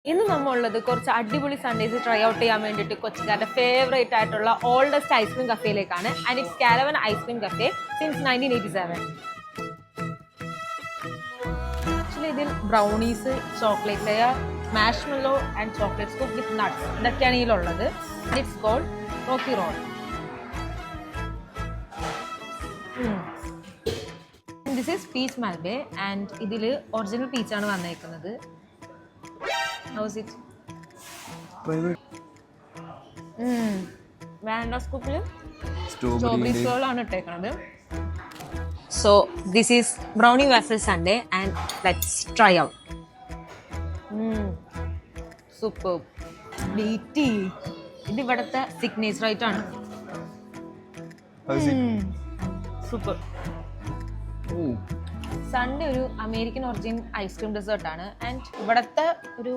ഇന്ന് നമ്മളുള്ളത് കുറച്ച് അടിപൊളി സൺഡേസ് ട്രൈ ഔട്ട് ചെയ്യാൻ വേണ്ടിയിട്ട് കൊച്ചിക്കാരുടെ ഫേവറേറ്റ് ആയിട്ടുള്ള ഓൾഡസ്റ്റ് ഐസ്ക്രീം കഫേയിലേക്കാണ്. And it's Caravan ice cream cafe since 1987. Actually ഇതിൽ brownies, chocolate layer, marshmallow and chocolate scoop with nuts ഇതൊക്കെയാണ് ഇതിലുള്ളത്. It's cold rocky roll. This is peach melba and ഇതിൽ original പീച്ചാണ് വന്നേക്കുന്നത്. How's it? വാനില സ്കൂപ്പിൽ strawberry സ്വേളാണ് ഇട്ടേക്കുന്നത്. So this is brownie waffle sundae and let's try out. Super ബീറ്റി. ഇത് ഇവിടുത്തെ സിഗ്നേച്ചർ ആയിട്ടാണ്. സൂപ്പർ. സൺഡേ ഒരു അമേരിക്കൻ ഒറിജിൻ ഐസ്ക്രീം ഡെസേർട്ട് ആണ് ആൻഡ് ഇവിടുത്തെ ഒരു